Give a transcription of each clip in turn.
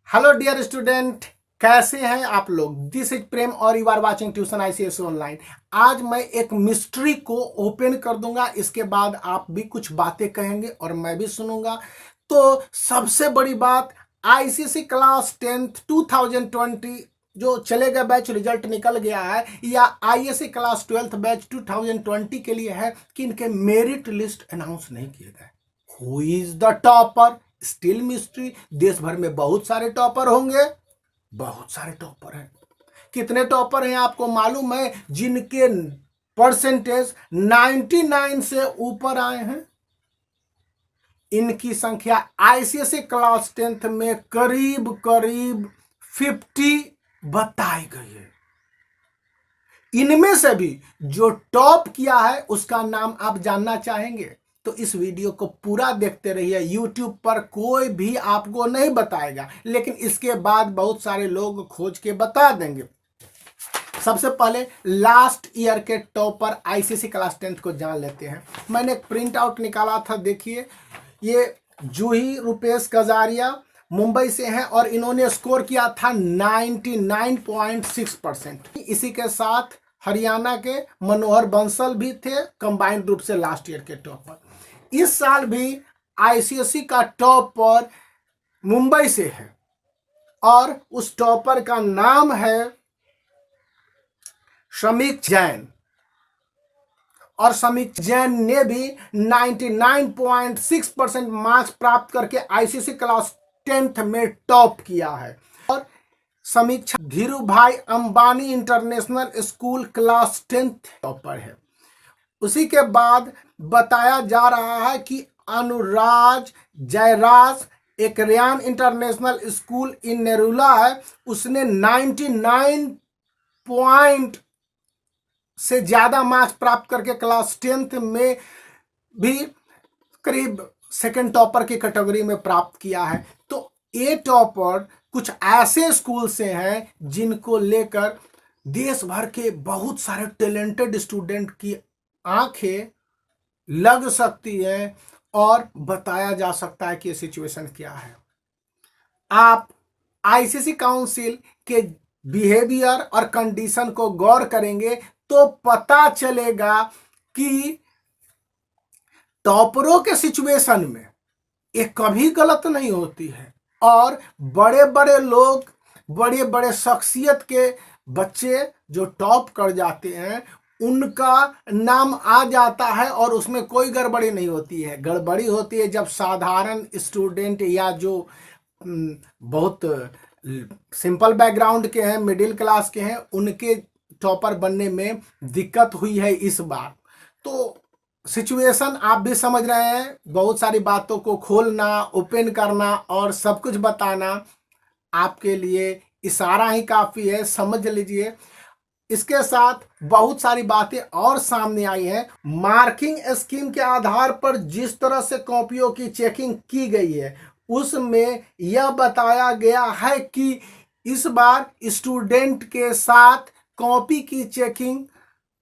Hello dear student, कैसे हैं आप लोग। दिस इज प्रेम और you are watching tuition ICSE online. आज मैं एक मिस्ट्री को ओपन कर दूंगा, इसके बाद आप भी कुछ बातें कहेंगे और मैं भी सुनूंगा। तो सबसे बड़ी बात, आईसीएसई क्लास 10th 2020 जो चले गए बैच रिजल्ट निकल गया है, या आईएससी क्लास 12th बैच 2020 के लिए है कि इनके मेरिट लिस्ट अनाउंस नहीं किए गए। Who is the topper still mystery. देश भर में बहुत सारे टॉपर होंगे, बहुत सारे टॉपर हैं। कितने टॉपर हैं आपको मालूम है, जिनके परसेंटेज 99 से ऊपर आए हैं? इनकी संख्या आईसीएसई क्लास 10th में करीब करीब 50 बताई गई है। इनमें से भी जो टॉप किया है उसका नाम आप जानना चाहेंगे तो इस वीडियो को पूरा देखते रहिए। यूट्यूब पर कोई भी आपको नहीं बताएगा, लेकिन इसके बाद बहुत सारे लोग खोज के बता देंगे। सबसे पहले लास्ट ईयर के टॉपर आईसीएसई क्लास 10th को जान लेते हैं। मैंने एक प्रिंट आउट निकाला था, देखिए। ये जूही रुपेश कजारिया मुंबई से हैं और इन्होंने स्कोर किया था 99.6%। इसी के साथ हरियाणा के मनोहर बंसल भी थे, कंबाइंड रूप से लास्ट ईयर के टॉपर। इस साल भी आईसीएसई का टॉपर मुंबई से है और उस टॉपर का नाम है समीक जैन। और समीक जैन ने भी 99.6% मार्क्स प्राप्त करके आईसीएसई क्लास 10th में टॉप किया है। और समीक्षा धीरू भाई Ambani international school class 10th topper है। उसी के बाद बताया जा रहा है कि अनुराज जयराज एक रेयान इंटरनेशनल स्कूल इन नेरुला है, उसने 99 पॉइंट से ज्यादा मार्क्स प्राप्त करके क्लास 10th में भी करीब सेकंड टॉपर की कैटेगरी में प्राप्त किया है। तो ये टॉपर कुछ ऐसे स्कूल से हैं जिनको लेकर देश भर के बहुत सारे टैलेंटेड स्टूडेंट की आंखें लग सकती है और बताया जा सकता है कि सिचुएशन क्या है। आप आईसीएसई काउंसिल के बिहेवियर और कंडीशन को गौर करेंगे तो पता चलेगा कि टॉपरों के सिचुएशन में ये कभी गलत नहीं होती है और बड़े बड़े लोग, बड़े बड़े शख्सियत के बच्चे जो टॉप कर जाते हैं उनका नाम आ जाता है और उसमें कोई गड़बड़ी नहीं होती है। गड़बड़ी होती है जब साधारण स्टूडेंट या जो बहुत सिंपल बैकग्राउंड के हैं, मिडिल क्लास के हैं, उनके टॉपर बनने में दिक्कत हुई है इस बार। तो सिचुएशन आप भी समझ रहे हैं, बहुत सारी बातों को खोलना, ओपन करना और सब कुछ बताना आपके लिए इशारा ही काफ़ी है, समझ लीजिए। इसके साथ बहुत सारी बातें और सामने आई हैं। मार्किंग स्कीम के आधार पर जिस तरह से कॉपियों की चेकिंग की गई है उसमें यह बताया गया है कि इस बार स्टूडेंट के साथ कॉपी की चेकिंग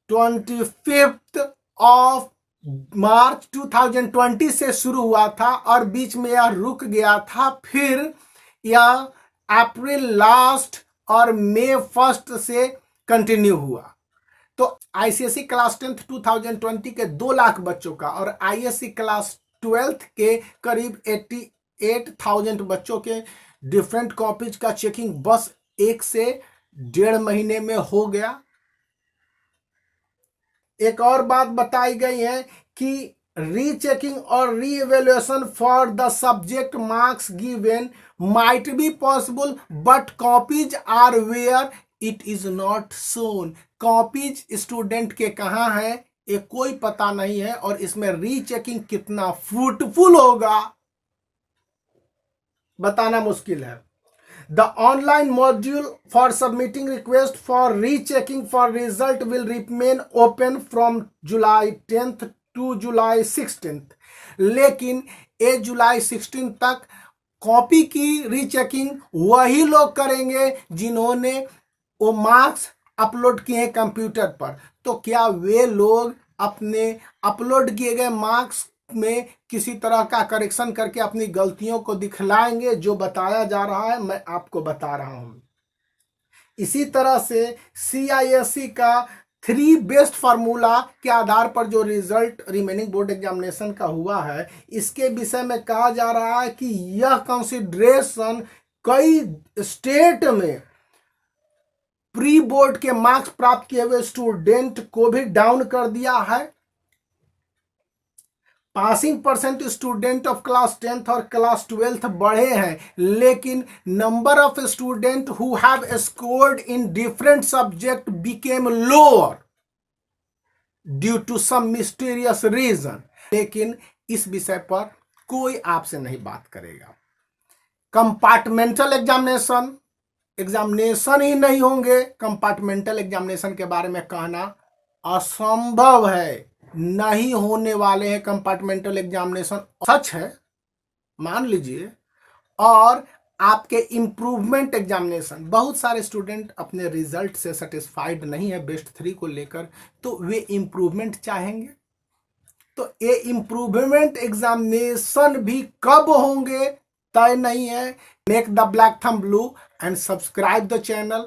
25 ऑफ मार्च 2020 से शुरू हुआ था और बीच में यह रुक गया था, फिर यह अप्रैल लास्ट और मई 1 से कंटिन्यू हुआ। तो आईसीएसई क्लास 10th 2020 के 2 लाख बच्चों का और आईएससी क्लास 12th के करीब 88,000 बच्चों के डिफरेंट कॉपीज का चेकिंग बस 1 से 1.5 महीने में हो गया। एक और बात बताई गई है कि रीचेकिंग और reevaluation for the subject marks given might be possible but copies are where it is not shown. Copies student के कहाँ है ये कोई पता नहीं है और इसमें रीचेकिंग कितना फ्रूटफुल होगा बताना मुश्किल है। The online module for submitting request for rechecking for result will remain open from July 10th to July 16th। लेकिन ये जुलाई 16 तक कॉपी की रीचेकिंग वही लोग करेंगे जिन्होंने वो मार्क्स अपलोड किए हैं कंप्यूटर पर। तो क्या वे लोग अपने अपलोड किए गए मार्क्स में किसी तरह का करेक्शन करके अपनी गलतियों को दिखलाएंगे। जो बताया जा रहा है मैं आपको बता रहा हूं। इसी तरह से CISE का 3 बेस्ट फार्मूला के आधार पर जो रिजल्ट रिमेनिंग बोर्ड एग्जामिनेशन का हुआ है, इसके विषय में कहा जा रहा है कि यह कंसिडरेशन कई स्टेट में प्री बोर्ड के मार्क्स प्राप्त किए हुए स्टूडेंट को भी डाउन कर दिया है। Passing percent student of class 10th और क्लास 12th बढ़े हैं, लेकिन number of student who have scored in different subject became lower due to some mysterious reason. लेकिन इस विषय पर कोई आपसे नहीं बात करेगा। कंपार्टमेंटल एग्जामिनेशन ही नहीं होंगे। कंपार्टमेंटल एग्जामिनेशन के बारे में कहना असंभव है, नहीं होने वाले हैं कंपार्टमेंटल एग्जामिनेशन। सच है, मान लीजिए। और आपके इम्प्रूवमेंट एग्जामिनेशन, बहुत सारे स्टूडेंट अपने रिजल्ट से सेटिस्फाइड नहीं है बेस्ट 3 को लेकर, तो वे इम्प्रूवमेंट चाहेंगे। तो ये इम्प्रूवमेंट एग्जामिनेशन भी कब होंगे तय नहीं है। Make the black thumb blue and subscribe the channel